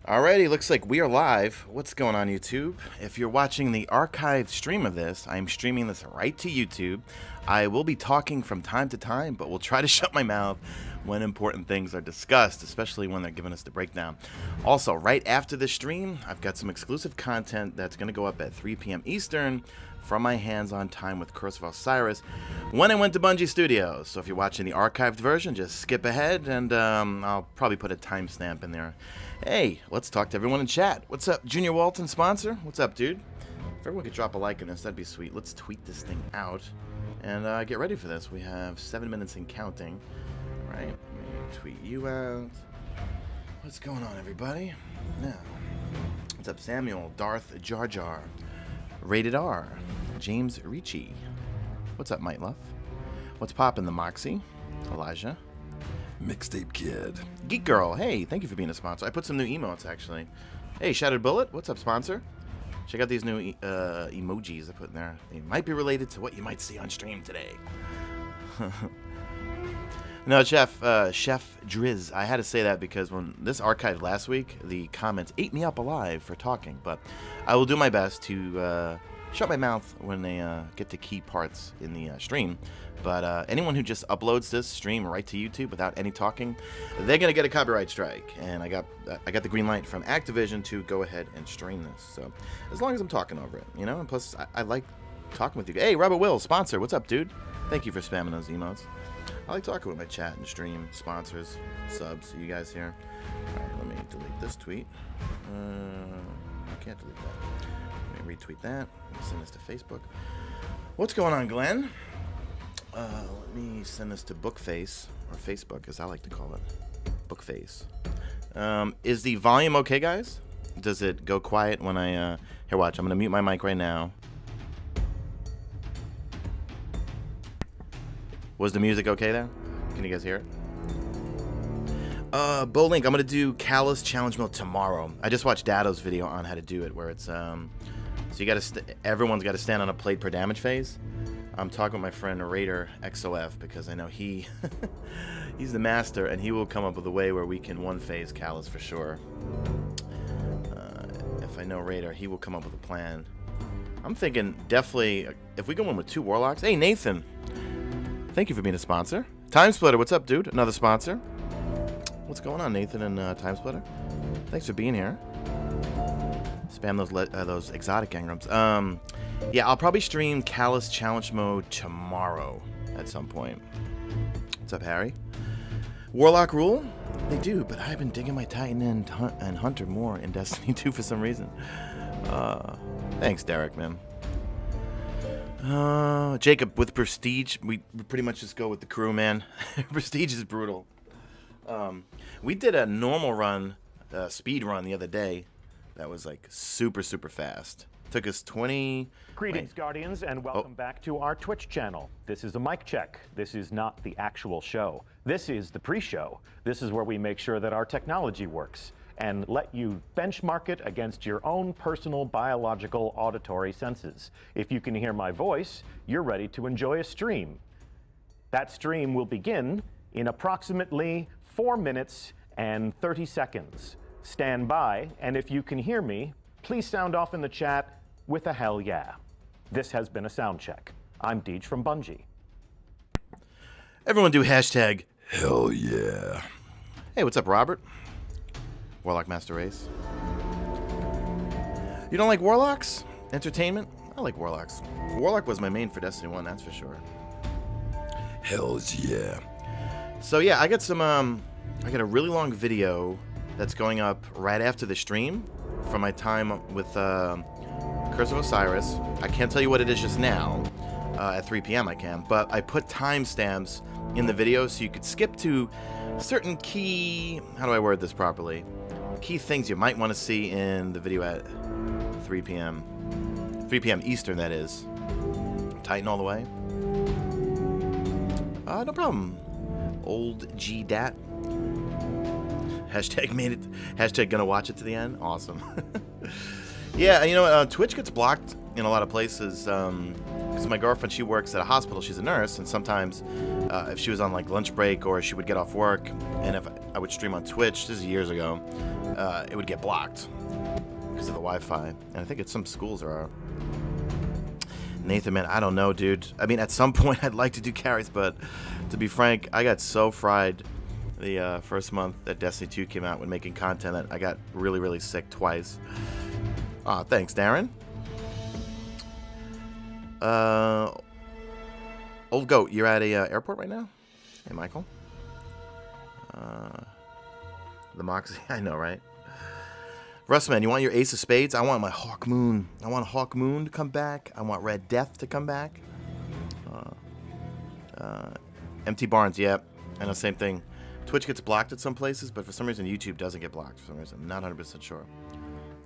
Alrighty, looks like we are live. What's going on, YouTube? If you're watching the archived stream of this, I'm streaming this right to YouTube. I will be talking from time to time, but we'll try to shut my mouth when important things are discussed, especially when they're giving us the breakdown. Also, right after the stream, I've got some exclusive content that's going to go up at 3 p.m. Eastern from my hands-on time with Curse of Osiris when I went to Bungie Studios. So if you're watching the archived version, just skip ahead, and I'll probably put a timestamp in there. Hey, let's talk to everyone in chat. What's up, Junior Walton, sponsor? What's up, dude? If everyone could drop a like in this, that'd be sweet. Let's tweet this thing out and get ready for this. We have 7 minutes and counting. All right, let me tweet you out. What's going on, everybody? Now, what's up, Samuel, Darth Jar Jar, Rated R, James Ricci. What's up, Mite Luff? What's poppin', the Moxie, Elijah, Mixtape Kid, Geek Girl. Hey, thank you for being a sponsor. I put some new emotes, actually. Hey, Shattered Bullet. What's up, sponsor? Check out these new emojis I put in there. They might be related to what you might see on stream today. No, Chef Drizz. I had to say that because when this archived last week, the comments ate me up alive for talking. But I will do my best to shut my mouth when they get to key parts in the stream. But anyone who just uploads this stream right to YouTube without any talking, they're gonna get a copyright strike. And I got the green light from Activision to go ahead and stream this. So as long as I'm talking over it, you know. And plus, I like talking with you. Hey, Robert Will, sponsor. What's up, dude? Thank you for spamming those emotes. I like talking with my chat and stream sponsors, subs, you guys here. All right, let me delete this tweet. I can't delete that. Let me retweet that. Let me send this to Facebook. What's going on, Glenn? Let me send this to Bookface, or Facebook as I like to call it. Bookface. Is the volume okay, guys? Does it go quiet when I... Here, watch. I'm going to mute my mic right now. Was the music okay there? Can you guys hear it? Bolink, I'm going to do Callus Challenge Mode tomorrow. I just watched Dado's video on how to do it, where it's... So you got to... Everyone's got to stand on a plate per damage phase. I'm talking with my friend Raider XOF because I know he's the master, and he will come up with a way where we can one-phase Callus for sure. If I know Raider, he will come up with a plan. I'm thinking definitely if we go in with 2 Warlocks. Hey, Nathan. Thank you for being a sponsor. Time Splitter, what's up, dude? Another sponsor. What's going on, Nathan and Time Splitter? Thanks for being here. Spam those exotic engrams. Yeah, I'll probably stream Callus Challenge Mode tomorrow at some point. What's up, Harry? Warlock rule? They do, but I've been digging my Titan and Hunter more in Destiny 2 for some reason. Thanks, Derek, man. Jacob, with Prestige, we pretty much just go with the crew, man. Prestige is brutal. We did a normal run, speed run the other day. That was like super fast. Took us 20... Greetings, Guardians, and welcome back to our Twitch channel. This is a mic check. This is not the actual show. This is the pre-show. This is where we make sure that our technology works and let you benchmark it against your own personal biological auditory senses. If you can hear my voice, you're ready to enjoy a stream. That stream will begin in approximately 4 minutes and 30 seconds. Stand by, and if you can hear me, please sound off in the chat with a hell yeah. This has been a sound check. I'm Deej from Bungie. Everyone do hashtag hell yeah. Hey, what's up, Robert? Warlock Master Race. You don't like Warlocks? Entertainment? I like Warlocks. Warlock was my main for Destiny 1, that's for sure. Hells yeah. So yeah, I got some, I got a really long video that's going up right after the stream from my time with Curse of Osiris. I can't tell you what it is just now. At 3 p.m. I can, but I put timestamps in the video so you could skip to certain key, how do I word this properly? Key things you might want to see in the video at 3 p.m. 3 p.m. Eastern, that is. Titan all the way. No problem. Old G Dat. Hashtag made it. Hashtag gonna watch it to the end. Awesome. Yeah, you know, Twitch gets blocked in a lot of places. Because my girlfriend, she works at a hospital. She's a nurse, and sometimes if she was on like lunch break or she would get off work, and if I would stream on Twitch, this is years ago, it would get blocked because of the Wi-Fi. And I think it's some schools are. Nathan, man, I don't know, dude. I mean, at some point, I'd like to do carries, but to be frank, I got so fried the first month that Destiny 2 came out when making content that I got really, really sick twice. Aw, thanks, Darren. Old Goat, you're at a airport right now? Hey, Michael. The Moxie, I know, right? Russman, you want your Ace of Spades? I want my Hawk Moon. I want Hawk Moon to come back. I want Red Death to come back. MT Barnes, yeah. I know, same thing. Twitch gets blocked at some places, but for some reason YouTube doesn't get blocked. For some reason, I'm not 100% sure.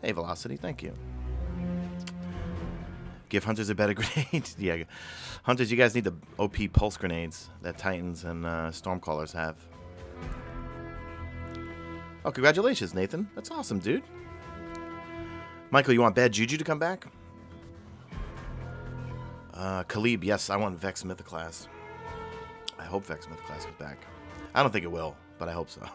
Hey, Velocity, thank you. Give Hunters a better grenade. Yeah, Hunters, you guys need the OP pulse grenades that Titans and Stormcallers have. Oh, congratulations, Nathan. That's awesome, dude. Michael, you want Bad Juju to come back? Khalib, yes, I want Vex Mythoclast. I hope Vex Mythoclast comes back. I don't think it will, but I hope so.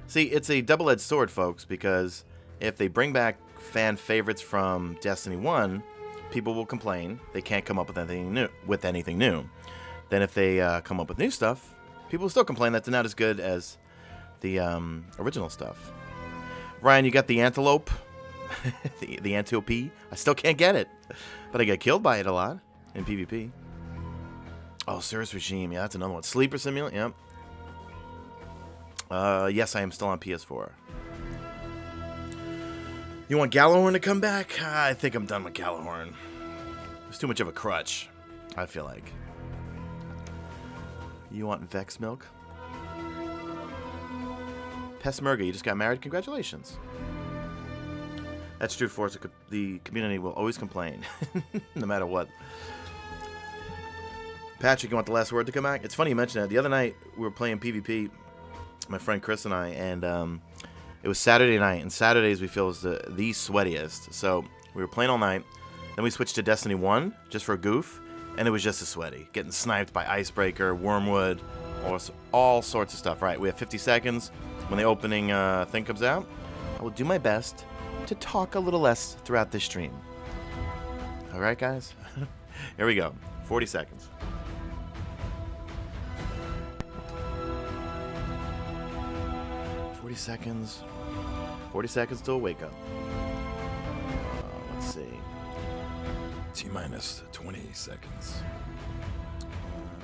See, it's a double-edged sword, folks, because if they bring back fan favorites from Destiny 1, people will complain they can't come up with anything new. Then if they come up with new stuff, people will still complain that they're not as good as the original stuff. Ryan, you got the Antelope? the Antelope? I still can't get it, but I get killed by it a lot in PvP. Oh, Cirrus Regime. Yeah, that's another one. Sleeper Simulator. Yep. Yes, I am still on PS4. You want Gallahorn to come back? I think I'm done with Gallahorn. It's too much of a crutch, I feel like. You want Vex Milk? Pessmerga, you just got married? Congratulations. That's true, Forza. The community will always complain, no matter what. Patrick, you want the last word to come back? It's funny you mention that. The other night, we were playing PvP, my friend Chris and I, and it was Saturday night, and Saturdays we feel is the sweatiest. So we were playing all night, then we switched to Destiny 1, just for a goof, and it was just as sweaty. Getting sniped by Icebreaker, Wormwood, all sorts of stuff. Right, we have 50 seconds when the opening thing comes out. I will do my best to talk a little less throughout this stream. All right, guys? Here we go. 40 seconds. Seconds. 40 seconds till wake up. Let's see. T-minus 20 seconds.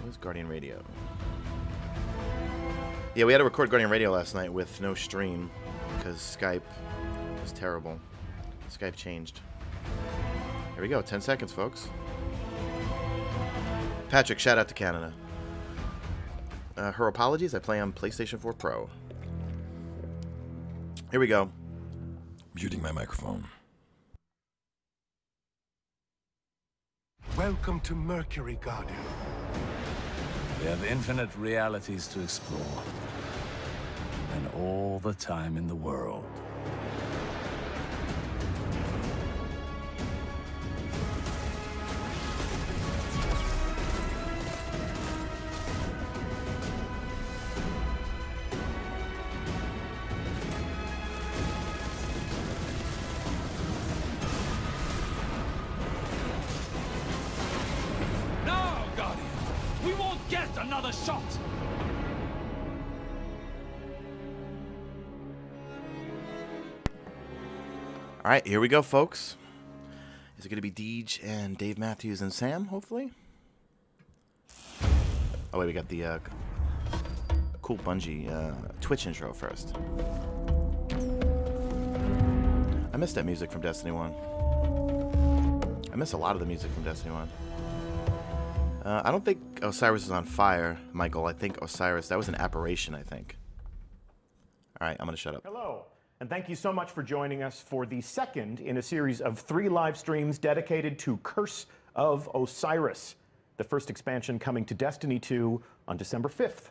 Where's Guardian Radio? Yeah, we had to record Guardian Radio last night with no stream because Skype was terrible. Skype changed. Here we go. 10 seconds, folks. Patrick, shout out to Canada. Her apologies. I play on PlayStation 4 Pro. Here we go. Muting my microphone. Welcome to Mercury, Guardian. We have infinite realities to explore. And all the time in the world. All right, here we go, folks. Is it going to be Deej and Dave Matthews and Sam, hopefully? Oh, wait, we got the cool Bungie Twitch intro first. I missed that music from Destiny 1. I miss a lot of the music from Destiny 1. I don't think Osiris is on fire, Michael. I think Osiris, that was an apparition, I think. All right, I'm going to shut up. Hello. And thank you so much for joining us for the second in a series of 3 live streams dedicated to Curse of Osiris, the first expansion coming to Destiny 2 on December 5th.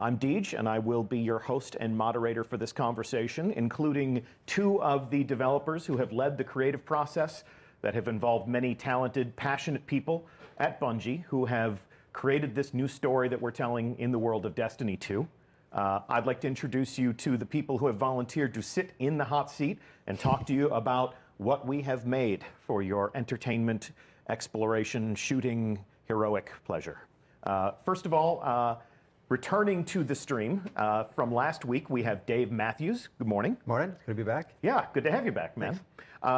I'm Deej, and I will be your host and moderator for this conversation, including 2 of the developers who have led the creative process that have involved many talented, passionate people at Bungie who have created this new story that we're telling in the world of Destiny 2. I'd like to introduce you to the people who have volunteered to sit in the hot seat and talk to you about what we have made for your entertainment, exploration, shooting, heroic pleasure. First of all, returning to the stream from last week, we have Dave Matthews. Good morning. Morning. Good to be back. Yeah, good to have you back, man.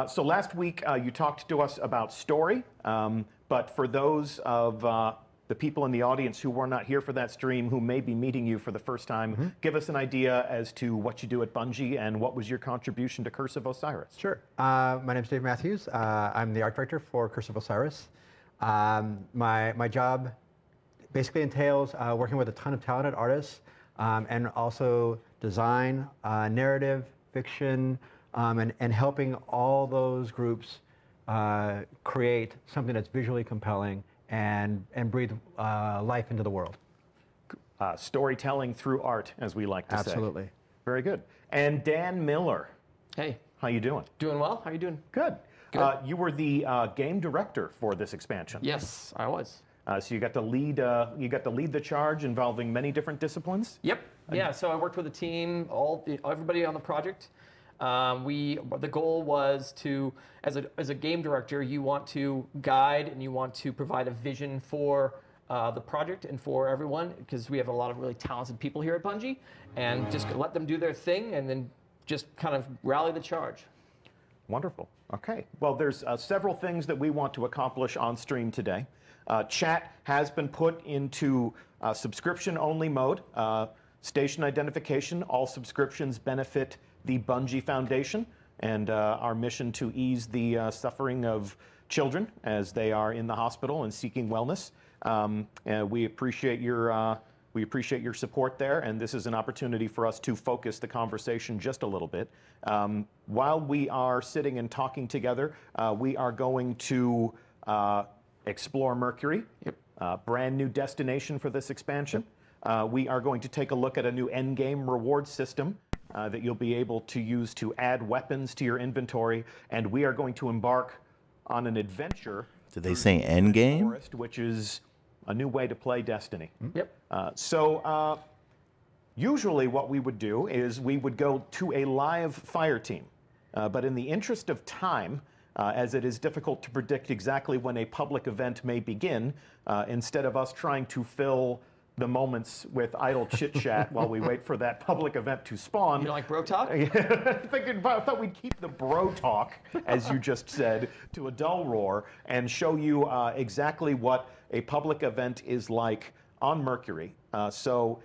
So last week you talked to us about story, but for those of the people in the audience who were not here for that stream, who may be meeting you for the first time, give us an idea as to what you do at Bungie and what was your contribution to Curse of Osiris. Sure. My name is Dave Matthews. I'm the art director for Curse of Osiris. My job basically entails working with a ton of talented artists and also design, narrative, fiction, and helping all those groups create something that's visually compelling and breathe life into the world. Storytelling through art, as we like to say. Absolutely. Very good. And Dan Miller. Hey. How you doing? Doing well. How you doing? Good. You were the game director for this expansion. Yes, I was. So you got to lead. You got to lead the charge involving many different disciplines. Yep. Yeah. So I worked with a team, everybody on the project. The goal was to, as a game director, you want to guide and you want to provide a vision for the project and for everyone, because we have a lot of really talented people here at Bungie, and just let them do their thing and then just kind of rally the charge. Wonderful. Okay. Well, there's several things that we want to accomplish on stream today. Chat has been put into subscription-only mode. Station identification. All subscriptions benefit the Bungie Foundation and our mission to ease the suffering of children as they are in the hospital and seeking wellness. And we appreciate your support there, and this is an opportunity for us to focus the conversation just a little bit. While we are sitting and talking together, we are going to explore Mercury, brand new destination for this expansion. We are going to take a look at a new endgame reward system that you'll be able to use to add weapons to your inventory, and we are going to embark on an adventure. Did they say endgame? Forest, which is a new way to play Destiny. Yep. So usually what we would do is we would go to a live fire team, but in the interest of time, as it is difficult to predict exactly when a public event may begin, instead of us trying to fill the moments with idle chit-chat while we wait for that public event to spawn. You don't like bro talk? I thought we'd keep the bro talk, as you just said, to a dull roar and show you exactly what a public event is like on Mercury. So,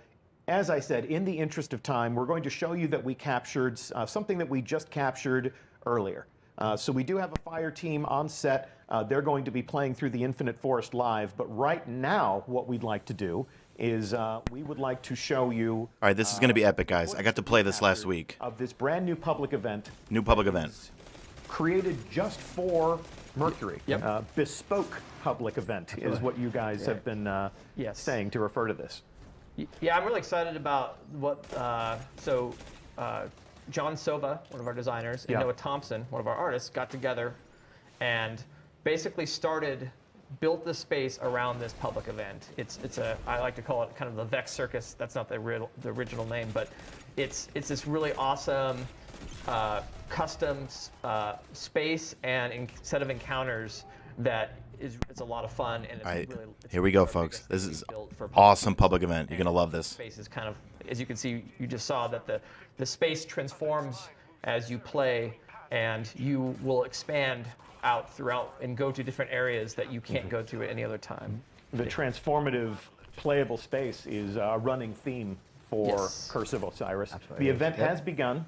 as I said, in the interest of time, we're going to show you that we captured something that we just captured earlier. So we do have a fire team on set. They're going to be playing through the Infinite Forest live, but right now what we'd like to do is we would like to show you... All right, this is going to be epic, guys. I got to play this last week. ...of this brand new public event. New public event. Created just for Mercury. Yep. Bespoke public event is what you guys have been saying to refer to this. Yeah, I'm really excited about what... John Sova, one of our designers, and Noah Thompson, one of our artists, got together and basically built the space around this public event. I like to call it kind of the Vex Circus. That's not the original name, but it's this really awesome custom space and set of encounters that it's a lot of fun. And here we go, folks. This is awesome public event. You're gonna love this. Space is kind of, as you can see, you just saw that the space transforms as you play, and you will expand out throughout and go to different areas that you can't go to at any other time. The transformative playable space is a running theme for Curse of Osiris. Absolutely. The event has begun.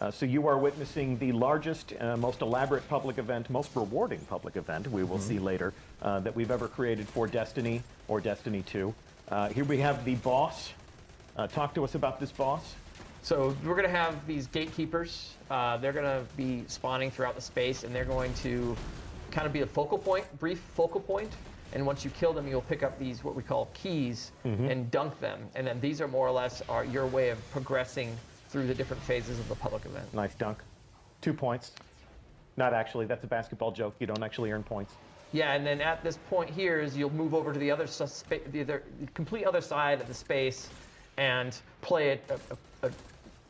So you are witnessing the largest, most elaborate public event, most rewarding public event, we will see later, that we've ever created for Destiny or Destiny 2. Here we have the boss. Talk to us about this boss. So we're going to have these gatekeepers. They're going to be spawning throughout the space, and they're going to kind of be a focal point, brief focal point. And once you kill them, you'll pick up these, what we call keys, and dunk them. And then these are more or less your way of progressing through the different phases of the public event. Nice dunk. 2 points. Not actually. That's a basketball joke. You don't actually earn points. Yeah, and then at this point here is you'll move over to the complete other side of the space, and play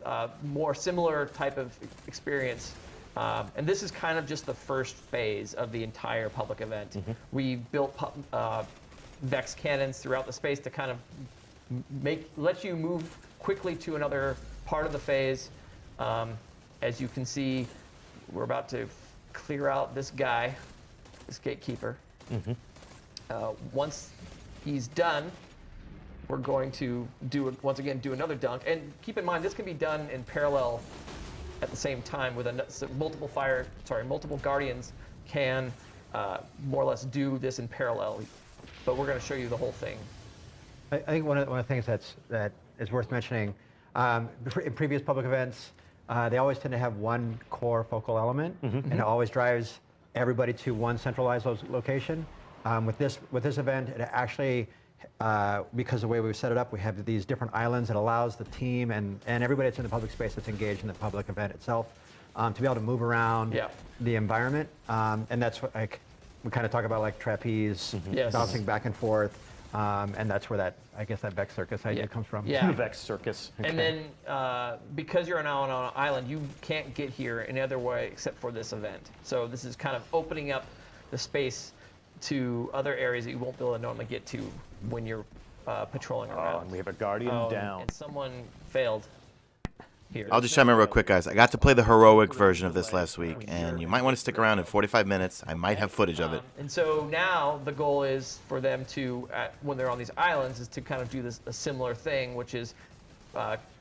a more similar type of experience. And this is kind of just the first phase of the entire public event. We built Vex cannons throughout the space to kind of let you move quickly to another part of the phase. As you can see, we're about to clear out this guy, this gatekeeper. Once he's done, we're going to once again do another dunk. And keep in mind, this can be done in parallel at the same time with multiple guardians can more or less do this in parallel. But we're going to show you the whole thing. I think one of the things that is worth mentioning, in previous public events, they always tend to have one core focal element, and it always drives everybody to one centralized location. With this event, it actually, because of the way we've set it up, we have these different islands. It allows the team and everybody that's in the public space that's engaged in the public event itself to be able to move around the environment. And that's what we kind of talk about, like trapeze, bouncing back and forth. And that's where I guess that Vex Circus idea comes from. The Vex Circus. Okay. And then because you're now on an island, you can't get here any other way except for this event. So this is kind of opening up the space to other areas that you won't be able to normally get to when you're patrolling around. And we have a Guardian down. And someone failed here. I'll just chime in real quick, guys. I got to play the heroic version of this last week, and you might want to stick around in 45 minutes. I might have footage of it. And so now the goal is for them to, when they're on these islands, is to kind of do a similar thing, which is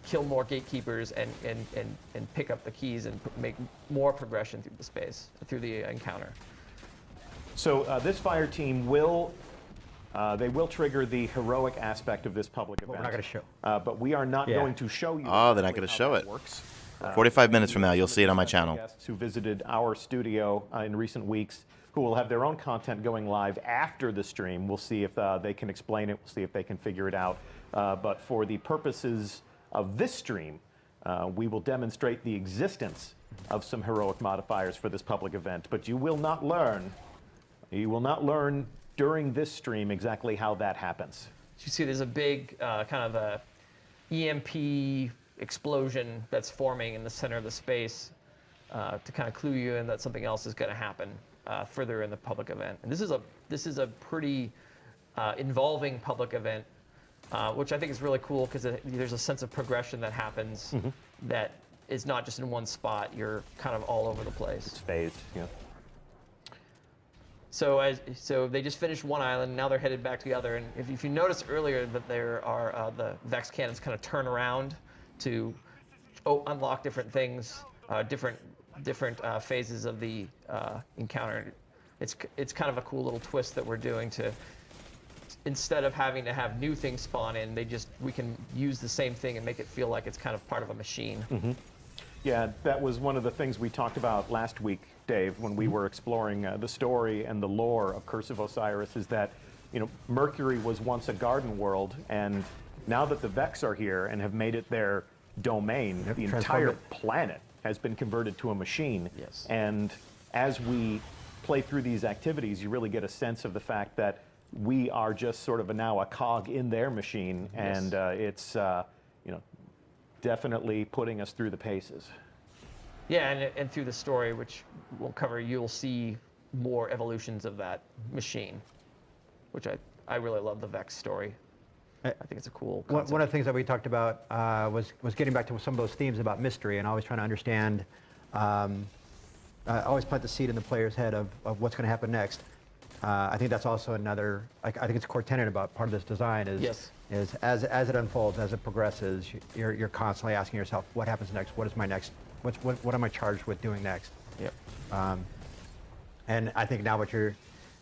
kill more gatekeepers and pick up the keys and make more progression through the space, through the encounter. So this fire team will trigger the heroic aspect of this public event. We're not going to show. But we are not going to show you. Oh, they're not going to show it. Works. 45 minutes from now, you'll see it on my channel. Guests who visited our studio in recent weeks, who will have their own content going live after the stream. We'll see if they can explain it. We'll see if they can figure it out. But for the purposes of this stream, we will demonstrate the existence of some heroic modifiers for this public event. But you will not learn. You will not learn during this stream exactly how that happens. You see there's a big kind of a EMP explosion that's forming in the center of the space to kind of clue you in that something else is going to happen further in the public event. And this is a pretty involving public event, which I think is really cool because there's a sense of progression that happens that is not just in one spot. You're kind of all over the place. It's phased, yeah. So they just finished one island, now they're headed back to the other. And if you noticed earlier that there are the Vex cannons kind of turn around to unlock different things, different phases of the encounter. It's kind of a cool little twist that we're doing to, instead of having to have new things spawn in, we can use the same thing and make it feel like it's kind of part of a machine. Yeah, that was one of the things we talked about last week, Dave, when we were exploring the story and the lore of Curse of Osiris, is that, Mercury was once a garden world, and now that the Vex are here and have made it their domain, the entire planet has been converted to a machine. Yes. And as we play through these activities, you really get a sense of the fact that we are just sort of now a cog in their machine, and it's definitely putting us through the paces. Yeah, and through the story, which we'll cover, you'll see more evolutions of that machine, which I really love the Vex story. I think it's a cool concept. One of the things that we talked about was getting back to some of those themes about mystery and always trying to understand, always plant the seed in the player's head of what's going to happen next. I think that's also another, I think it's a core tenet about part of this design is as it unfolds, as it progresses, you're constantly asking yourself, what happens next? What is my next? What am I charged with doing next? Yep. And I think now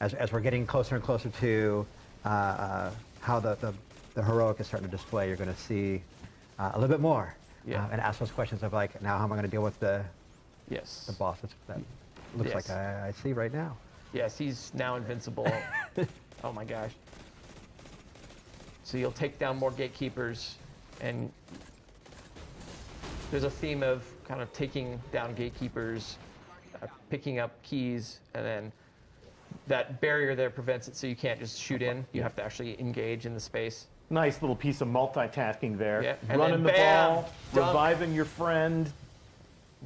as we're getting closer and closer to how the heroic is starting to display, you're going to see a little bit more and ask those questions of like, now how am I going to deal with the boss that looks like I see right now? Yes, he's now invincible. Oh my gosh. So you'll take down more gatekeepers, and there's a theme of kind of taking down gatekeepers, picking up keys, and then that barrier there prevents it so you can't just shoot in. You have to actually engage in the space. Nice little piece of multitasking there. Yeah, and Running then the bam, ball, dunk. reviving your friend,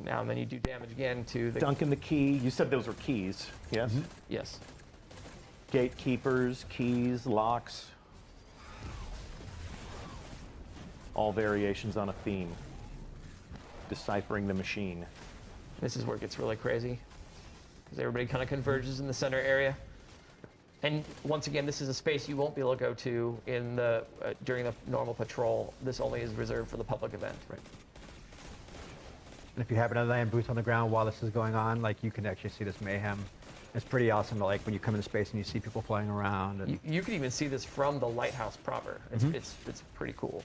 Now and then you do damage again to the... dunking the key. You said those were keys, yes? Yes. Gatekeepers, keys, locks. All variations on a theme. Deciphering the machine. This is where it gets really crazy, because everybody kind of converges in the center area. And once again, this is a space you won't be able to go to in the during the normal patrol. This only is reserved for the public event. Right. And if you happen to land boots on the ground while this is going on, like you can actually see this mayhem. It's pretty awesome, like when you come into space and you see people flying around. And You can even see this from the lighthouse proper. It's pretty cool.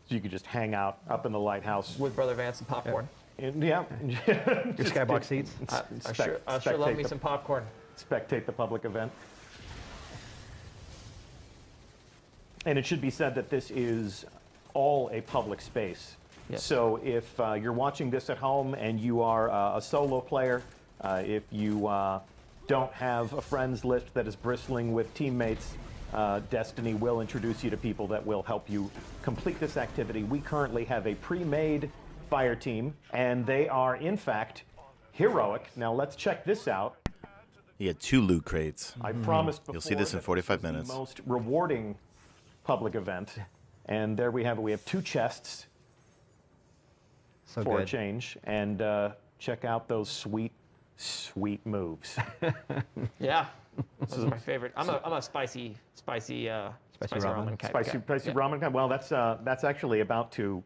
So you could just hang out up in the lighthouse. With Brother Vance and popcorn. Yeah. your skybox seats. I sure love me some popcorn. Spectate the public event. And it should be said that this is all a public space. Yes. So if you're watching this at home and you are a solo player, if you don't have a friends list that is bristling with teammates, Destiny will introduce you to people that will help you complete this activity. We currently have a pre-made fire team, and they are, in fact, heroic. Now let's check this out. He had 2 loot crates. I promised before You'll see this in that 45 was minutes. the most rewarding public event, and there we have it. We have 2 chests So for a good. change, and check out those sweet, sweet moves. Yeah, those are my favorite. I'm a spicy ramen kind of Spicy guy. Yeah. ramen. Well, that's actually about to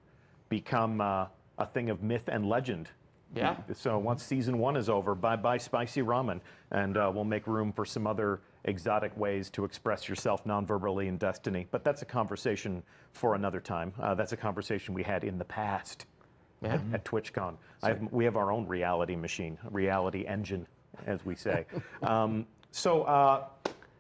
become a thing of myth and legend. Yeah. So once season 1 is over, bye-bye spicy ramen, and we'll make room for some other exotic ways to express yourself non-verbally in Destiny. But that's a conversation for another time. That's a conversation we had in the past at TwitchCon. We have our own reality machine, reality engine, as we say.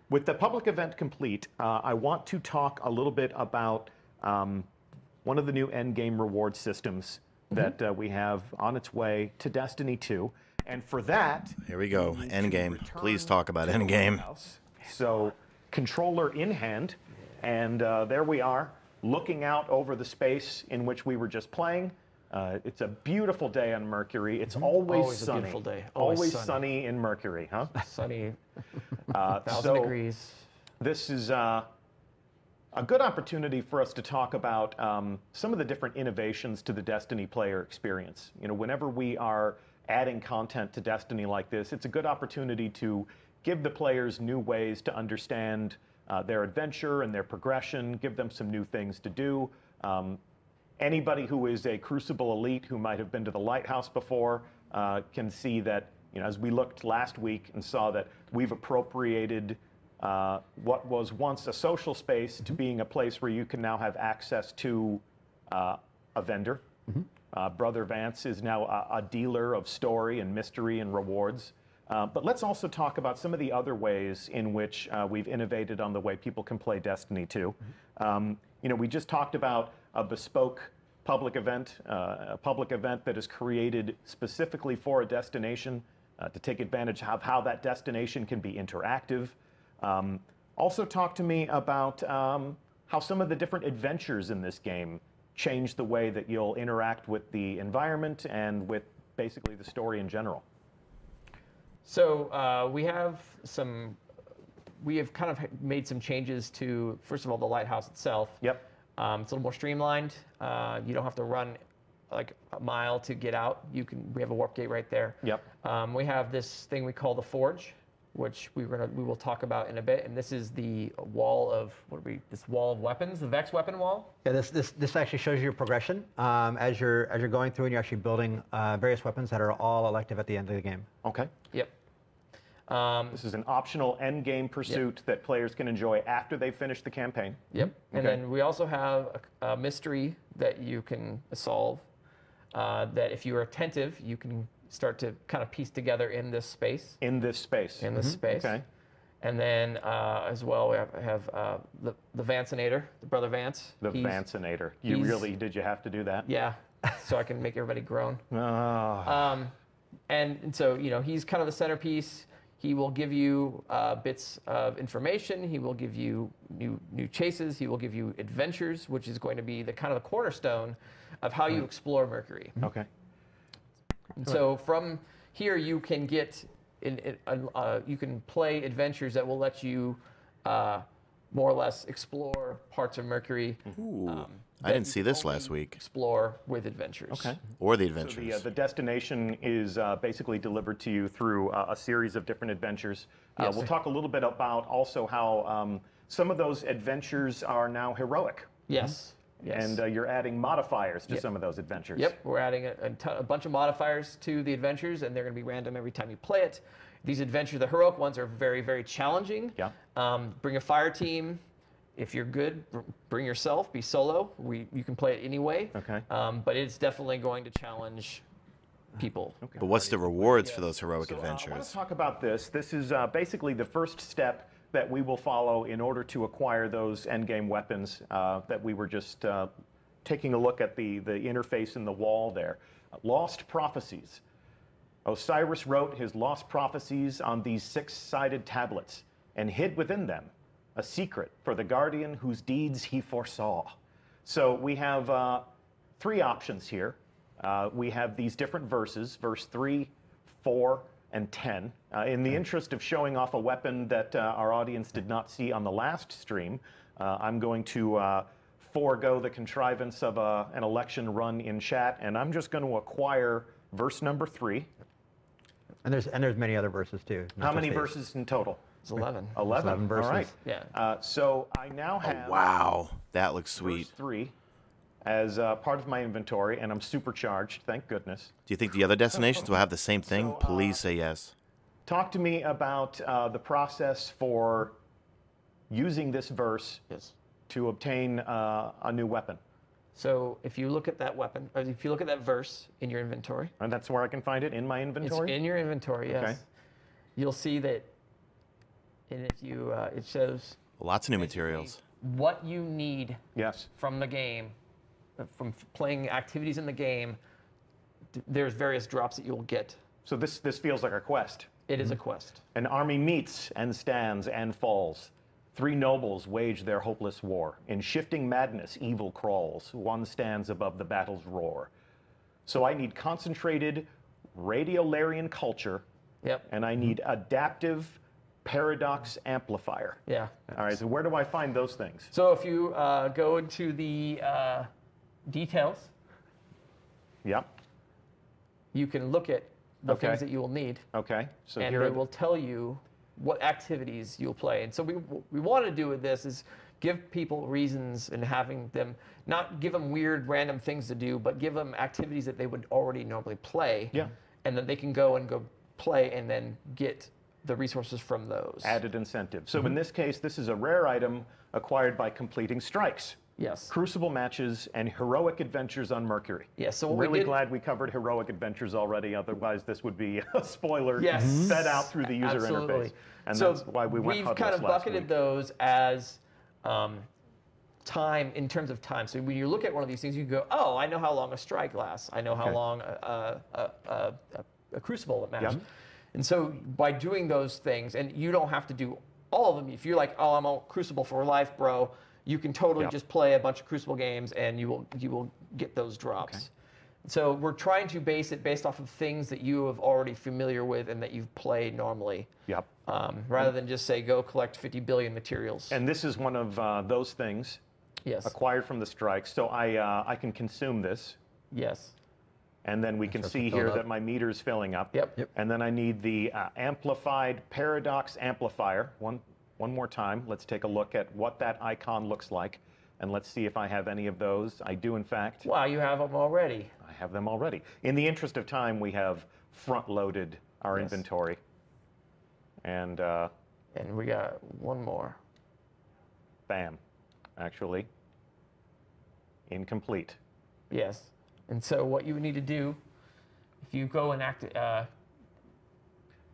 With the public event complete, I want to talk a little bit about one of the new endgame reward systems that we have on its way to Destiny 2. And for that, Here we go. we need to Endgame. return Please talk about to the Endgame. lighthouse. So, controller in hand, and there we are, looking out over the space in which we were just playing. It's a beautiful day on Mercury. It's always Always a sunny. beautiful day. Always Always sunny in Mercury, huh? Sunny, So 1,000 degrees. This is a good opportunity for us to talk about some of the different innovations to the Destiny player experience. You know, whenever we are adding content to Destiny like this, it's a good opportunity to give the players new ways to understand their adventure and their progression, give them some new things to do. Anybody who is a Crucible elite who might have been to the Lighthouse before can see that, you know, as we looked last week and saw that we've appropriated what was once a social space to being a place where you can now have access to a vendor. Brother Vance is now a dealer of story and mystery and rewards. But let's also talk about some of the other ways in which we've innovated on the way people can play Destiny 2. You know, we just talked about a bespoke public event, a public event that is created specifically for a destination to take advantage of how that destination can be interactive. Also talk to me about how some of the different adventures in this game change the way that you'll interact with the environment and with basically the story in general. So we have kind of made some changes to, first of all, the lighthouse itself. Yep. It's a little more streamlined. You don't have to run like a mile to get out. We have a warp gate right there. Yep. We have this thing we call the Forge, which we will talk about in a bit. And this is the wall of this wall of weapons, the Vex weapon wall. Yeah, this actually shows you your progression as you're going through and you're actually building various weapons that are all elective at the end of the game. Okay. Yep. This is an optional end game pursuit that players can enjoy after they finish the campaign. Yep. And Okay. then we also have a mystery that you can solve. That if you are attentive, you can start to kind of piece together in this space. In this space. In this space. Okay. And then as well, we have the Vancinator, the Brother Vance. The He's- Vancinator. Did you have to do that? Yeah. So I can make everybody groan. Ah. And so, you know, he's kind of the centerpiece. He will give you bits of information. He will give you new chases. He will give you adventures, which is going to be the kind of the cornerstone of how you explore Mercury. Okay. And so from here, you can get you can play adventures that will let you more or less explore parts of Mercury. Ooh, I that didn't see you this only last week. Explore with adventures. Okay. Or the So adventures. the destination is basically delivered to you through a series of different adventures. Yes. We'll talk a little bit about also how some of those adventures are now heroic. Yes. Yes. And you're adding modifiers to some of those adventures. Yep, we're adding a bunch of modifiers to the adventures, and they're going to be random every time you play it. These adventures, the heroic ones, are very, very challenging. Yeah. Bring a fire team. If you're good, bring yourself. Be solo. You can play it anyway. Okay. But it's definitely going to challenge people. Okay. But what's the rewards for those heroic I want adventures? to talk about this. This is basically the first step that we will follow in order to acquire those endgame weapons that we were just taking a look at the interface in the wall there. Lost Prophecies. Osiris wrote his lost prophecies on these 6-sided tablets and hid within them a secret for the guardian whose deeds he foresaw. So we have 3 options here. We have these different verses, verse 3, 4, and 10. In the interest of showing off a weapon that our audience did not see on the last stream, I'm going to forego the contrivance of an election run in chat, and I'm just going to acquire verse number 3. And there's many other verses too. How many verses in total? It's 11. 11. 11 verses. All right. Yeah. So I now have Wow, that looks sweet. verse 3 as part of my inventory, and I'm supercharged, thank goodness. Do you think the other destinations will have the same thing? So, Please say yes. Talk to me about the process for using this verse Yes. to obtain a new weapon. So if you look at that weapon, or if you look at that verse in your inventory, And that's where I can find it in my it's inventory? in your inventory. Yes. Okay. You'll see that, and if you, it shows Lots of new materials. what you need Yes. from the game, from playing activities in the game. There's various drops that you'll get. So this feels like a quest. It is a quest. An army meets and stands and falls. 3 nobles wage their hopeless war. In shifting madness, evil crawls. One stands above the battle's roar. So I need concentrated radiolarian culture, Yep. and I need adaptive paradox amplifier. Yeah. All right, so where do I find those things? So if you go into the details, Yep. you can look at the Okay. things that you will need, Okay. So and here they are will tell you what activities you'll play. And so we want to do with this is give people reasons and having them not give them weird random things to do, but give them activities that they would already normally play. Yeah. And then they can go play and then get the resources from those. added incentive. So in this case, this is a rare item acquired by completing strikes, Yes. crucible matches, and heroic adventures on Mercury. Yes. So what we Really did, glad we covered heroic adventures already. Otherwise, this would be a spoiler Yes. fed out through the user Absolutely. interface. And so that's why we went we've Hudless kind of last bucketed week. those as time in terms of time. So when you look at one of these things, you go, "Oh, I know how long a strike lasts. I know how Okay. long a crucible match." Yeah. And so by doing those things, and you don't have to do all of them. If you're like, "Oh, I'm on Crucible for life, bro," you can totally Yeah. just play a bunch of Crucible games, and you will get those drops. So we're trying to base it based off of things that you have already familiar with and that you've played normally, Yep. rather than just say go collect 50 billion materials. And this is one of those things Yes. acquired from the strikes. So I can consume this, Yes. and then we can starts to see fill here up. that my meter is filling up. Yep. Yep. And then I need the amplified paradox amplifier. One more time. Let's take a look at what that icon looks like, and let's see if I have any of those. I do, in fact. Wow, you have them already. I have them already. In the interest of time, we have front-loaded our Yes. inventory. And And we got one more. bam, actually, incomplete. Yes. And so what you would need to do, if you go and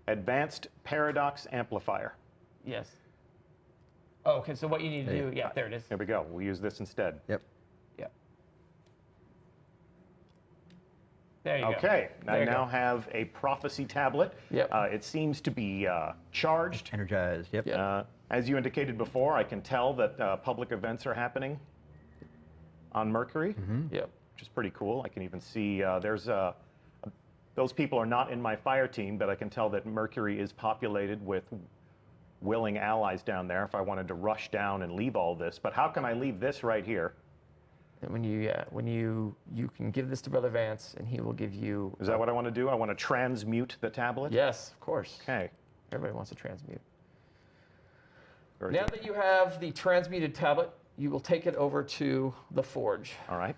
Advanced paradox amplifier. yes. Oh, okay, so what you need to do, yeah, there it is. Here we go. We'll use this instead. Yep. Yeah. There you go. Okay, I There you now go. have a prophecy tablet. Yep. It seems to be charged. Energized. Yep. As you indicated before, I can tell that public events are happening on Mercury, Yep. which is pretty cool. I can even see those people are not in my fire team, but I can tell that Mercury is populated with willing allies down there if I wanted to rush down and leave all this. But how can I leave this right here? And when you can give this to Brother Vance, and he will give you. Is that what I want to do? I want to transmute the tablet? Yes, of course. Okay. Everybody wants to transmute. Very Now good. that you have the transmuted tablet, you will take it over to the forge. All right.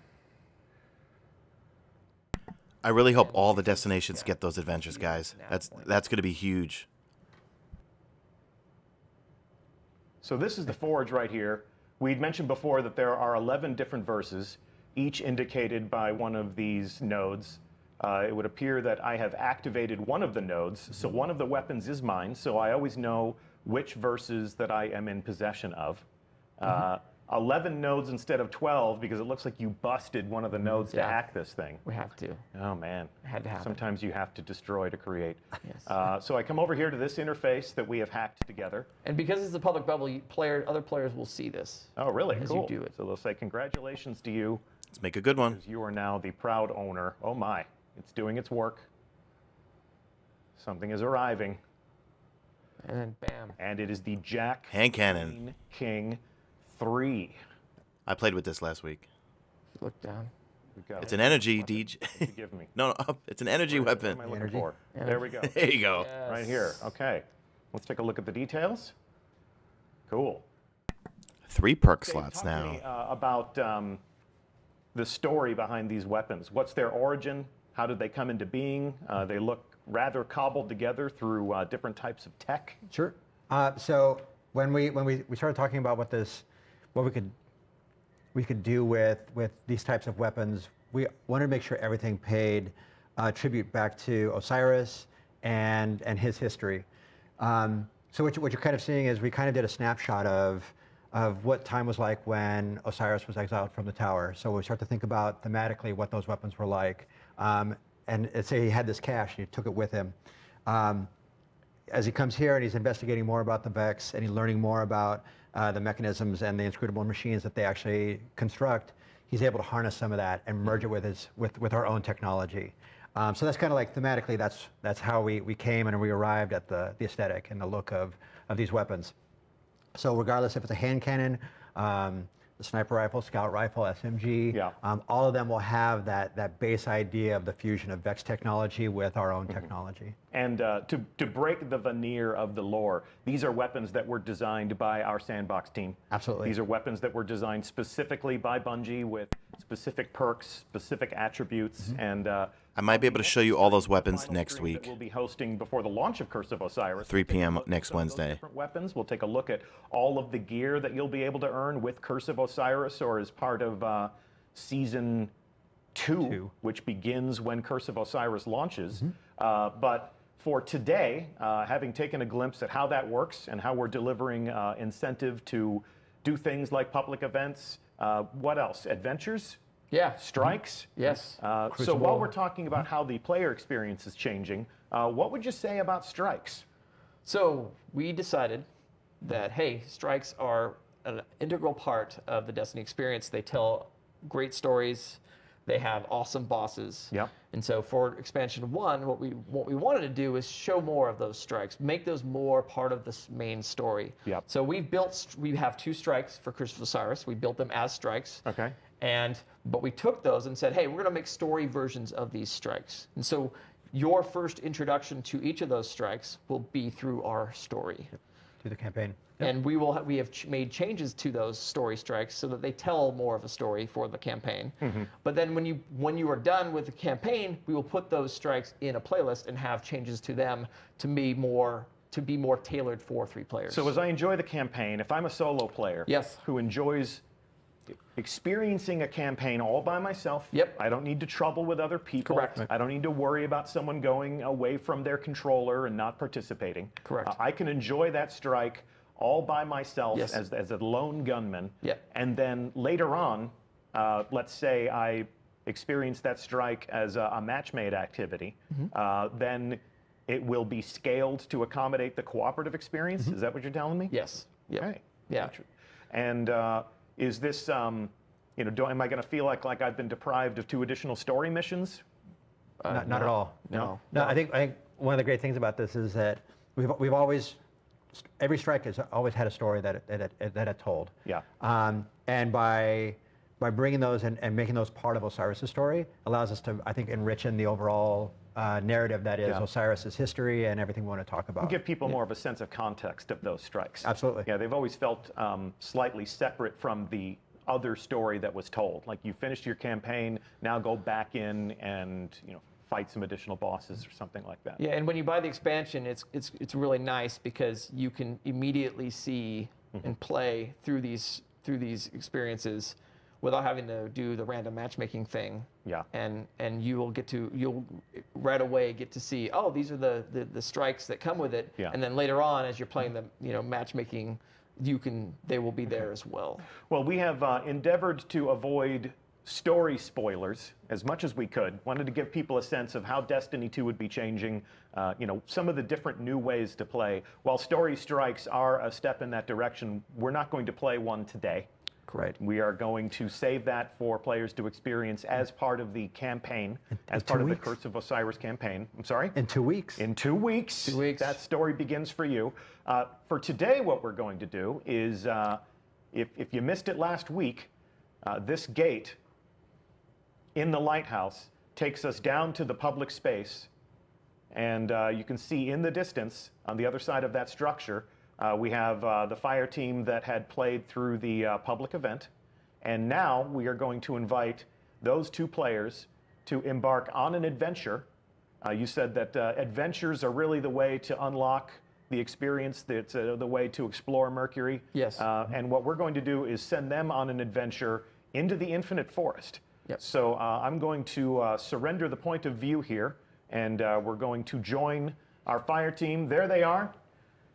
I really hope all the destinations get those adventures, guys. That's going to be huge. So this is the forge right here. We'd mentioned before that there are 11 different verses, each indicated by one of these nodes. It would appear that I have activated one of the nodes, so one of the weapons is mine, so I always know which verses that I am in possession of. 11 nodes instead of 12 because it looks like you busted one of the nodes to Yeah. hack this thing. We have to. Oh man, It had to happen. sometimes you have to destroy to create. Yes. So I come over here to this interface that we have hacked together. And because it's a public bubble, other players will see this. Oh really? As you Cool. do it. So they'll say congratulations to you. Let's make a good one. You are now the proud owner. Oh my, it's doing its work. Something is arriving. And then bam. And it is the Jack Hand cannon. Queen King 3. I played with this last week. Look down. We've got It's an energy, Deej. Give me. No, up. It's an energy What weapon. am I looking Energy. for? Yeah. There we go. There you go. Right here. Okay. Let's take a look at the details. Cool. 3 perk Dave, slots talk to now. me, about the story behind these weapons. What's their origin? How did they come into being? They look rather cobbled together through different types of tech. Sure. So when we started talking about what we could do with these types of weapons, we wanted to make sure everything paid tribute back to Osiris and his history. So what you're kind of seeing is we kind of did a snapshot of what time was like when Osiris was exiled from the tower. So we start to think about thematically what those weapons were like. And say he had this cache, and he took it with him. As he comes here and he's investigating more about the Vex and he's learning more about the mechanisms and the inscrutable machines that they actually construct, he's able to harness some of that and merge it with our own technology. So that's kind of like thematically, that's how we came and we arrived at the aesthetic and the look of these weapons. So regardless if it's a hand cannon, the sniper rifle, scout rifle, SMG, Yeah. all of them will have that base idea of the fusion of Vex technology with our own technology. And to break the veneer of the lore, these are weapons that were designed by our sandbox team. Absolutely. These are weapons that were designed specifically by Bungie with specific perks, specific attributes, and I might be able to show you all those weapons final next stream that week. we'll be hosting before the launch of Curse of Osiris. 3 We'll take a p.m. look at next some of those Wednesday. different weapons. We'll take a look at all of the gear that you'll be able to earn with Curse of Osiris or as part of Season 2, which begins when Curse of Osiris launches. But for today, having taken a glimpse at how that works and how we're delivering incentive to do things like public events, what else? Adventures? Yeah. Strikes? Yes. So while we're talking about how the player experience is changing, what would you say about strikes? So we decided that, hey, strikes are an integral part of the Destiny experience. They tell great stories. They have awesome bosses. Yep. And so for expansion 1, what we wanted to do is show more of those strikes, make those more part of this main story. Yep. So we have 2 strikes for Curse of Osiris. We built them as strikes. Okay. But we took those and said, hey, we're going to make story versions of these strikes. And so your first introduction to each of those strikes will be through our story. To the campaign. And we have made changes to those story strikes so that they tell more of a story for the campaign. But then when you are done with the campaign, we will put those strikes in a playlist and have changes to them to be more tailored for 3 players. So as I enjoy the campaign, if I'm a solo player Yes. who enjoys experiencing a campaign all by myself, Yep. I don't need to trouble with other people. Correct. I don't need to worry about someone going away from their controller and not participating. Correct. I can enjoy that strike all by myself Yes. as a lone gunman. Yep. And then later on, let's say I experience that strike as a match-made activity, then it will be scaled to accommodate the cooperative experience. Is that what you're telling me? Yes. Yep. Okay. Yeah. And is this, am I going to feel like I've been deprived of 2 additional story missions? Not at all. No. No, I think one of the great things about this is that we've always, every strike has always had a story that it told. Yeah. And by bringing those and making those part of Osiris' story allows us to, I think, enrich in the overall narrative that is Osiris' history and everything we want to talk about. Give people more of a sense of context of those strikes. Absolutely. Yeah, they've always felt slightly separate from the other story that was told. Like, you finished your campaign, now go back in and fight some additional bosses or something like that. Yeah, and when you buy the expansion, it's really nice because you can immediately see and play through these experiences without having to do the random matchmaking thing. Yeah. And you'll right away get to see, oh, these are the strikes that come with it. Yeah. And then later on, as you're playing the matchmaking, they will be there as well. Well, we have endeavored to avoid story spoilers as much as we could. Wanted to give people a sense of how Destiny 2 would be changing, some of the different new ways to play. While story strikes are a step in that direction, we're not going to play one today. Correct. We are going to save that for players to experience as part of the campaign, as part of the Curse of Osiris campaign. I'm sorry? In 2 weeks. In 2 weeks. 2 weeks. That story begins for you. For today, what we're going to do is, if you missed it last week, this gate in the lighthouse takes us down to the public space. And you can see in the distance, on the other side of that structure, we have the fire team that had played through the public event. And now we are going to invite those 2 players to embark on an adventure. You said that adventures are really the way to unlock the experience, that's the way to explore Mercury. Yes. And what we're going to do is send them on an adventure into the Infinite Forest. Yep. So I'm going to surrender the point of view here, and we're going to join our fire team. There they are.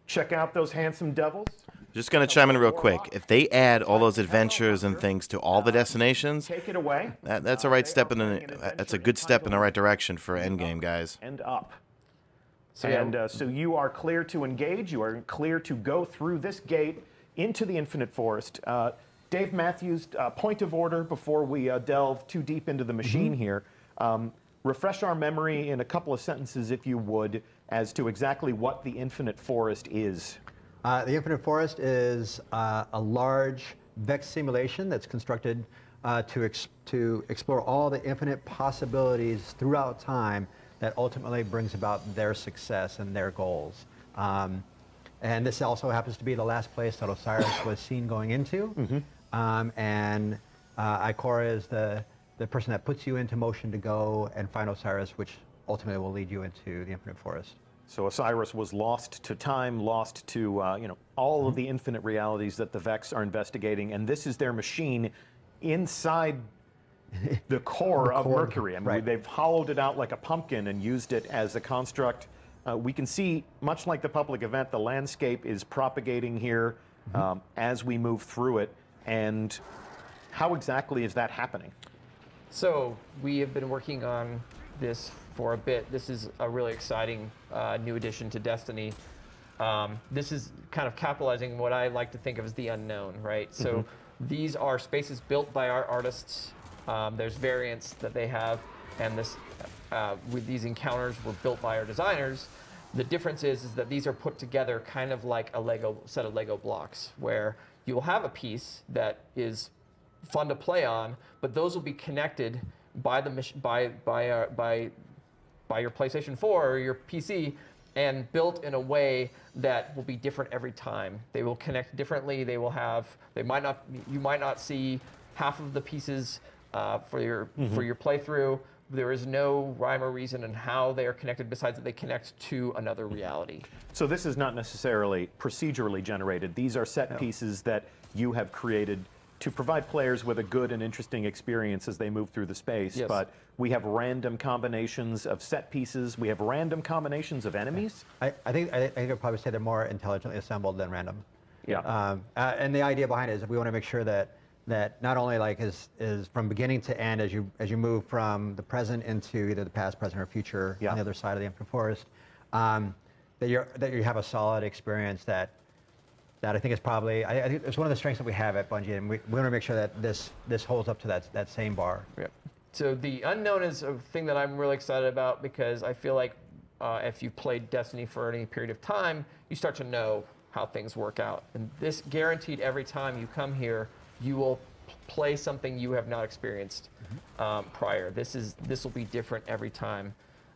Check out those handsome devils. Just going to chime in real quick. If they add all those adventures and things to all the destinations, Take it away. that's a right step that's a good step in the right direction for Endgame, guys. And up. So, So you are clear to engage. You are clear to go through this gate into the Infinite Forest. Dave Matthews, point of order before we delve too deep into the machine here. Refresh our memory in a couple of sentences, if you would, as to exactly what the Infinite Forest is. The Infinite Forest is a large Vex simulation that's constructed to explore all the infinite possibilities throughout time that ultimately brings about their success and their goals. And this also happens to be the last place that Osiris was seen going into. And Ikora is the person that puts you into motion to go and find Osiris, which ultimately will lead you into the Infinite Forest. So Osiris was lost to time, lost to all of the infinite realities that the Vex are investigating, and this is their machine inside the core of Mercury. I mean, they've hollowed it out like a pumpkin and used it as a construct. We can see, much like the public event, the landscape is propagating here as we move through it. And how exactly is that happening? So we have been working on this for a bit. This is a really exciting new addition to Destiny. This is kind of capitalizing what I like to think of as the unknown, right? So these are spaces built by our artists. There's variants that they have, and with these encounters were built by our designers. The difference is that these are put together kind of like a set of Lego blocks, where you will have a piece that is fun to play on, but those will be connected by your PlayStation 4 or your PC, and built in a way that will be different every time. They will connect differently. You might not see half of the pieces for your playthrough. There is no rhyme or reason in how they are connected besides that they connect to another reality. So this is not necessarily procedurally generated. These are set pieces that you have created to provide players with a good and interesting experience as they move through the space. Yes. But we have random combinations of set pieces. We have random combinations of enemies. I think I'd probably say they're more intelligently assembled than random. Yeah. And the idea behind it is that we want to make sure that that not only like is from beginning to end as you move from the present into either the past, present, or future on the other side of the Infinite Forest, that you have a solid experience that I think is probably I think it's one of the strengths that we have at Bungie, and we want to make sure that this holds up to that same bar. Yep. So the unknown is a thing that I'm really excited about because I feel like if you've played Destiny for any period of time, you start to know how things work out. And this guaranteed every time you come here, you will play something you have not experienced prior. This will be different every time.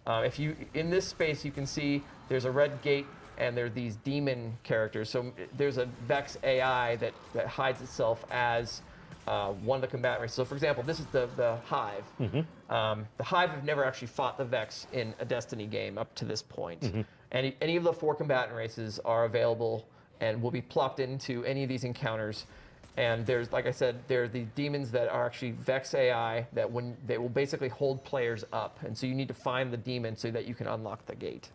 If you in this space, you can see there's a red gate and there are these demon characters. So there's a Vex AI that hides itself as one of the combatant races. So for example, this is the Hive. The Hive have never actually fought the Vex in a Destiny game up to this point. Any of the 4 combatant races are available and will be plopped into any of these encounters. And there's, like I said, there are the demons that are actually Vex AI that they will basically hold players up. And so you need to find the demon so that you can unlock the gate.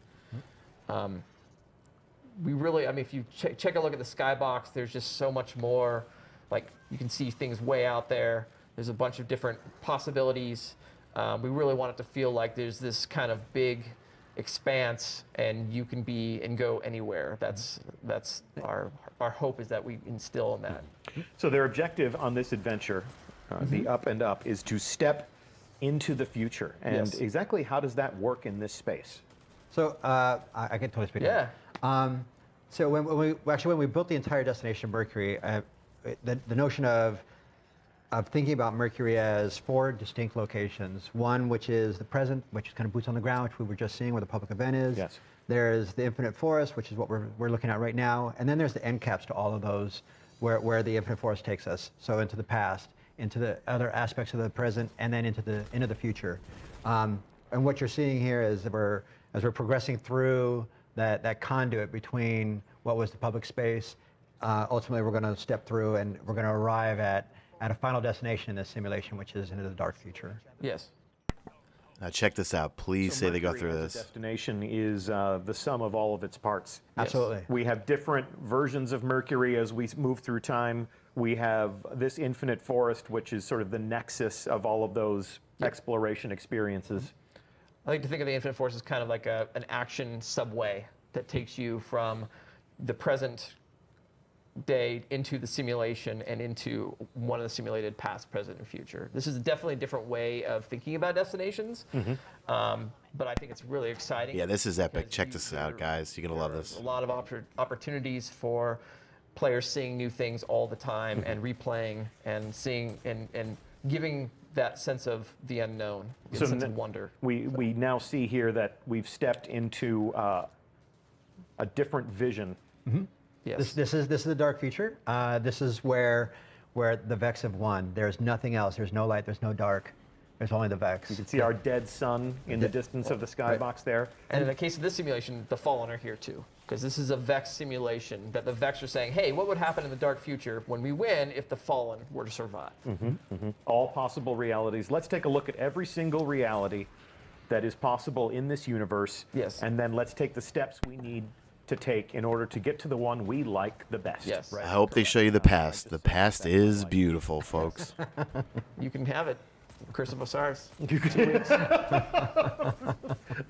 We really, I mean, if you check a look at the skybox, there's just so much more. Like, you can see things way out there. There's a bunch of different possibilities. We really want it to feel like there's this kind of big expanse, and you can be and go anywhere. That's our hope, is that we instill in that. So their objective on this adventure, the Up and Up, is to step into the future. And exactly how does that work in this space? So I can totally speak. Yeah. So when we built the entire Destination Mercury, the notion of thinking about Mercury as 4 distinct locations. One, which is the present, which is kind of boots on the ground, which we were just seeing where the public event is. Yes. There's the Infinite Forest, which is what we're looking at right now. And then there's the end caps to all of those, where the Infinite Forest takes us. So into the past, into the other aspects of the present, and then into the future. And what you're seeing here is as we're progressing through that conduit between what was the public space, ultimately we're going to step through and we're going to arrive at a final destination in this simulation, which is into the dark future. Yes. Now check this out. Please say they go through Mercury this. as a destination is the sum of all of its parts. Absolutely. We have different versions of Mercury as we move through time. We have this Infinite Forest, which is sort of the nexus of all of those exploration experiences. I like to think of the Infinite Forest as kind of like an action subway that takes you from the present day into the simulation and into one of the simulated past, present, and future. This is definitely a different way of thinking about destinations, but I think it's really exciting. Yeah, this is epic. Check this out, guys. You're going to love this. A lot of opportunities for players seeing new things all the time and replaying and seeing and giving that sense of the unknown, a sense of wonder. We now see here that we've stepped into a different vision. Yes. This is the dark future. This is where the Vex have won. There's nothing else. There's no light. There's no dark. There's only the Vex. You can see our dead sun in the distance of the skybox there. And in the case of this simulation, the Fallen are here too, because this is a Vex simulation that the Vex are saying, hey, what would happen in the dark future when we win if the Fallen were to survive? All possible realities. Let's take a look at every single reality that is possible in this universe. Yes. And then let's take the steps we need to take in order to get to the one we like the best. Yes. I hope they show you the past. The past is beautiful, folks. You can have it. Curse of Osiris.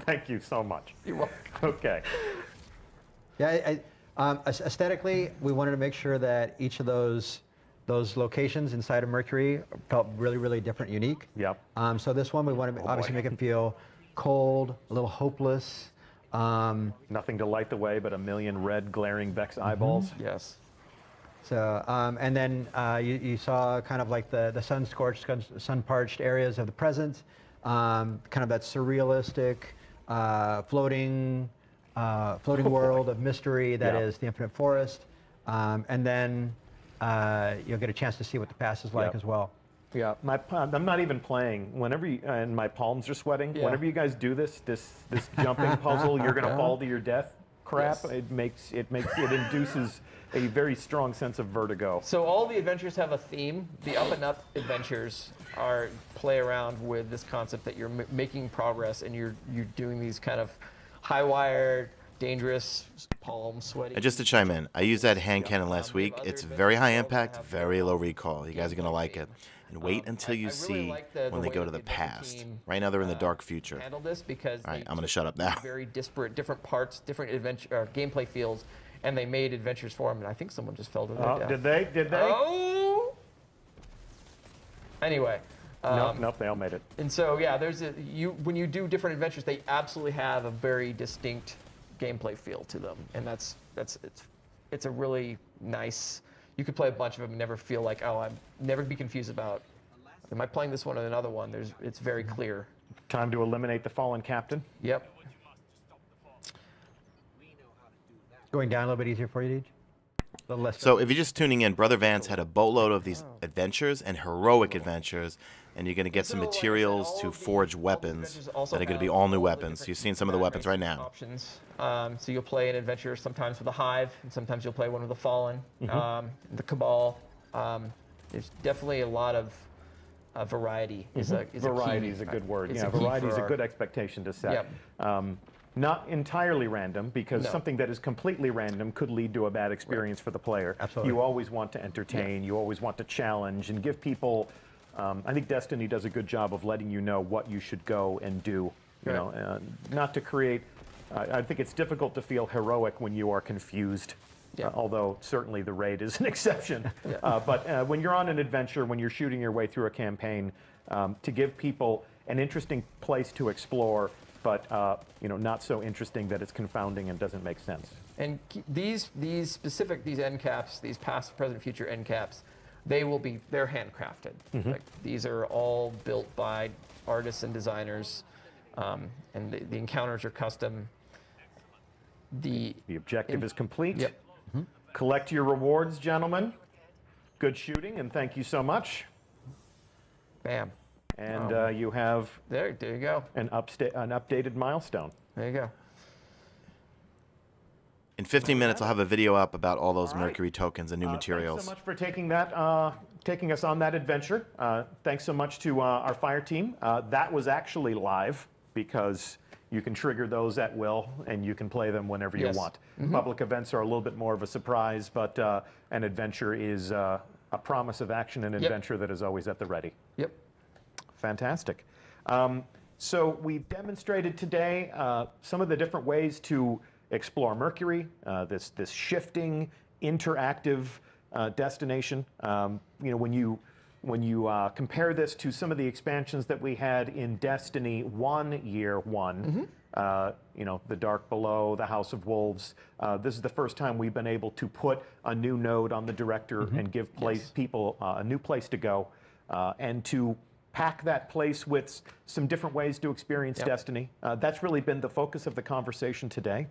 Thank you so much. You're welcome. Okay. Yeah, aesthetically, we wanted to make sure that each of those locations inside of Mercury felt really, really different, unique. Yep. So this one, we want to obviously make it feel cold, a little hopeless. Nothing to light the way but a million red glaring Vex eyeballs. Yes. So, and then you saw kind of like the sun-scorched, sun-parched areas of the present, kind of that surrealistic, floating world of mystery that is the Infinite Forest. And then you'll get a chance to see what the past is like as well. Yeah, I'm not even playing. Whenever and my palms are sweating. Yeah. Whenever you guys do this jumping puzzle, you're gonna fall to your death crap. Yes. It induces a very strong sense of vertigo. So all the adventures have a theme. The Up and Up adventures play around with this concept that you're making progress and you're doing these kind of high wire dangerous, palm sweaty. And just to chime in, I used that hand cannon last week. It's very high impact, very low recoil. You guys are going to like it. And wait until you see when they go to the past. Right now they're in the dark future. Handle this because all right, I'm going to shut up now. Very disparate, different parts, different adventure gameplay fields, and they made adventures for them. And I think someone just fell to their death. Did they? Did they? Oh. Anyway. Nope, they all made it. And so yeah, when you do different adventures, they absolutely have a very distinct gameplay feel to them, and it's a really nice. You could play a bunch of them and never feel like, oh, I'm never be confused about, am I playing this one or another one? It's very clear. Time to eliminate the fallen captain. Yep. Going down a little bit easier for you, Deej? A little less. So if you're just tuning in, Brother Vance had a boatload of these adventures and heroic adventures, and you're going to get some materials to forge weapons that are going to be all new weapons. So you've seen some of the weapons right now. Options. So you'll play an adventure sometimes with the Hive, and sometimes you'll play one with the Fallen, the Cabal. There's definitely a lot of variety. Variety is a good word. Yeah, variety is a good expectation to set. Yep. Not entirely random, because No. something that is completely random could lead to a bad experience for the player. Absolutely. You always want to entertain, you always want to challenge and give people, I think Destiny does a good job of letting you know what you should go and do. You know, not to create, I think it's difficult to feel heroic when you are confused. Yeah. Although certainly the raid is an exception. But when you're on an adventure, when you're shooting your way through a campaign, to give people an interesting place to explore, but you know, not so interesting that it's confounding and doesn't make sense. And these end caps, these past, present, future end caps, they're handcrafted. Like, these are all built by artists and designers, and the encounters are custom. The objective is complete. Yep. Collect your rewards, gentlemen. Good shooting, and thank you so much. Bam. And you have there you go. An updated milestone. There you go. In 15 minutes, I'll have a video up about all those Mercury tokens and new materials. Thanks so much for taking that, taking us on that adventure. Thanks so much to our fire team. That was actually live, because you can trigger those at will, and you can play them whenever you want. Public events are a little bit more of a surprise, but an adventure is a promise of action and adventure that is always at the ready. Yep. Fantastic. So we've demonstrated today some of the different ways to explore Mercury, this shifting, interactive destination. You know, when you compare this to some of the expansions that we had in Destiny 1 Year 1, you know, The Dark Below, The House of Wolves, this is the first time we've been able to put a new node on the director and give people a new place to go, and to pack that place with some different ways to experience Destiny. That's really been the focus of the conversation today.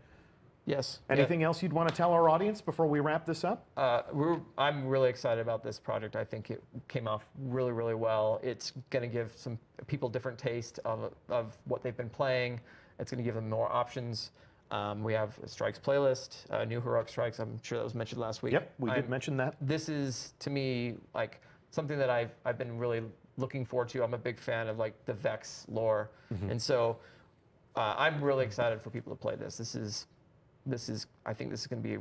Yes. Anything else you'd want to tell our audience before we wrap this up? I'm really excited about this project. I think it came off really, really well. It's going to give some people different taste of what they've been playing. It's going to give them more options. We have a Strikes playlist, new Heroic Strikes. I'm sure that was mentioned last week. Yep, we did mention that. This is, to me, like something that I've been really looking forward to. I'm a big fan of like the Vex lore, and so I'm really excited for people to play this. I think this is going to be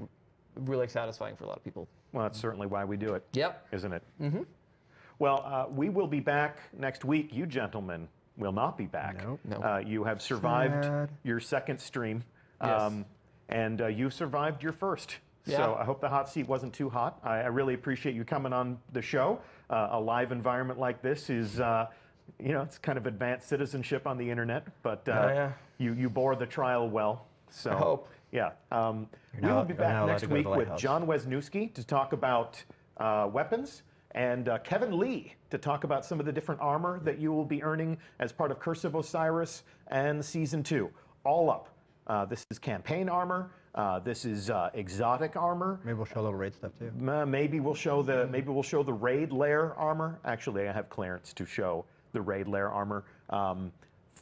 really satisfying for a lot of people. Well, that's certainly why we do it. Yep. Isn't it? Well, we will be back next week. You gentlemen will not be back. Nope. No. You have survived your second stream, and you survived your first. Yeah. So I hope the hot seat wasn't too hot. I really appreciate you coming on the show. A live environment like this is, you know, it's kind of advanced citizenship on the internet, but you bore the trial well. So I hope. Yeah. We will be back next week with John Wisniewski to talk about weapons, and Kevin Lee to talk about some of the different armor that you will be earning as part of Curse of Osiris and Season 2. All up. This is campaign armor. This is exotic armor. Maybe we'll show a little raid stuff too. Maybe we'll show the raid lair armor. Actually, I have clearance to show the raid lair armor.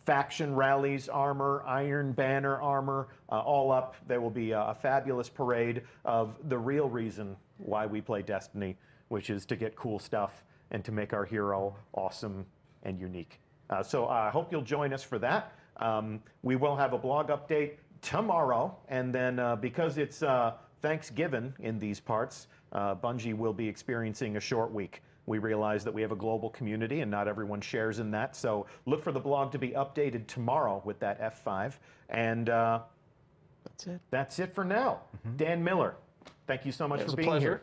Faction rallies armor, Iron Banner armor, all up. There will be a fabulous parade of the real reason why we play Destiny, which is to get cool stuff and to make our hero awesome and unique. So I hope you'll join us for that. We will have a blog update tomorrow. And then because it's Thanksgiving in these parts, Bungie will be experiencing a short week. We realize that we have a global community and not everyone shares in that. So look for the blog to be updated tomorrow with that F5. And That's it. that's it for now. Dan Miller, thank you so much It was for a being pleasure. here.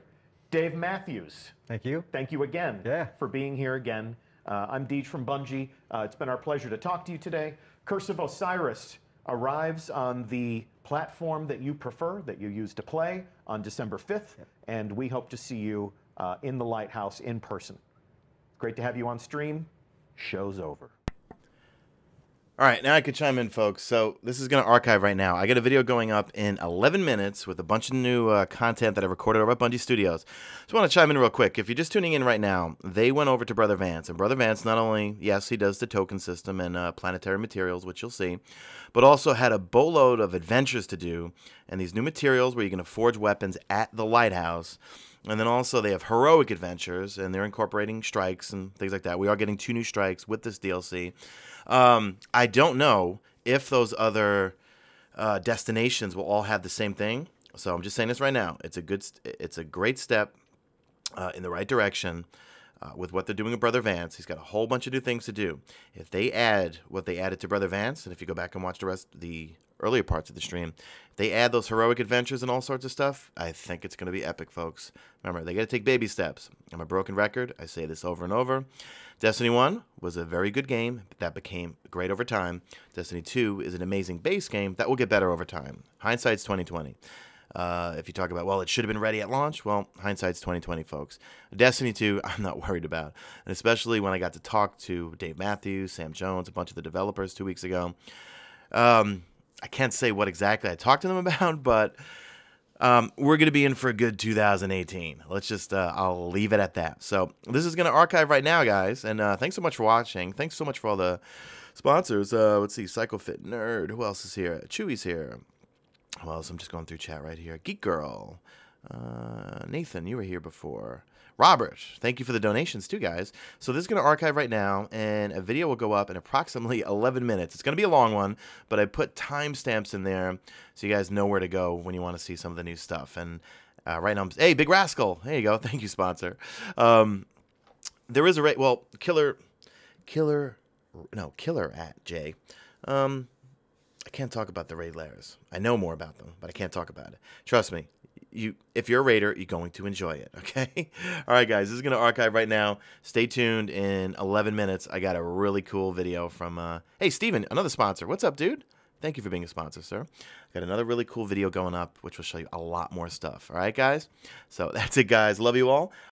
Dave Matthews, Thank you. thank you again for being here again. I'm Deej from Bungie. It's been our pleasure to talk to you today. Curse of Osiris arrives on the platform that you prefer, that you use to play, on December 5th, and we hope to see you in the Lighthouse in person. Great to have you on stream. Show's over. All right, now I could chime in, folks. So this is going to archive right now. I got a video going up in 11 minutes with a bunch of new content that I recorded over at Bungie Studios. Just want to chime in real quick. If you're just tuning in right now, they went over to Brother Vance. And Brother Vance, not only, yes, he does the token system and planetary materials, which you'll see, but also had a boatload of adventures to do. And these new materials where you're going to forge weapons at the Lighthouse. And then also they have heroic adventures, and they're incorporating strikes and things like that. We are getting 2 new strikes with this DLC. I don't know if those other destinations will all have the same thing. So I'm just saying this right now. It's a great step in the right direction with what they're doing with Brother Vance. He's got a whole bunch of new things to do. If they add what they added to Brother Vance, and if you go back and watch the earlier parts of the stream, if they add those heroic adventures and all sorts of stuff, I think it's going to be epic, folks. Remember, they got to take baby steps. I'm a broken record. I say this over and over. Destiny 1 was a very good game that became great over time. Destiny 2 is an amazing base game that will get better over time. Hindsight's 2020. If you talk about, well, it should have been ready at launch, well, hindsight's 2020, folks. Destiny 2, I'm not worried about. And especially when I got to talk to Dave Matthews, Sam Jones, a bunch of the developers 2 weeks ago. I can't say what exactly I talked to them about, but we're going to be in for a good 2018. Let's just, I'll leave it at that. So this is going to archive right now, guys. And thanks so much for watching. Thanks so much for all the sponsors. Let's see, PsychoFit Nerd. Who else is here? Chewy's here. Who else? I'm just going through chat right here. Geek Girl. Nathan, you were here before. Robert, thank you for the donations too, guys. So this is going to archive right now, and a video will go up in approximately 11 minutes. It's going to be a long one, but I put timestamps in there so you guys know where to go when you want to see some of the new stuff. And right now, hey, Big Rascal, there you go. Thank you, sponsor. There is a rate. Well, Killer at Jay. I can't talk about the raid layers. I know more about them, but I can't talk about it. Trust me. If you're a raider, you're going to enjoy it, okay? All right, guys, this is going to archive right now. Stay tuned. In 11 minutes, I got a really cool video from, hey, Steven, another sponsor. What's up, dude? Thank you for being a sponsor, sir. Got another really cool video going up, which will show you a lot more stuff. All right, guys? So that's it, guys. Love you all.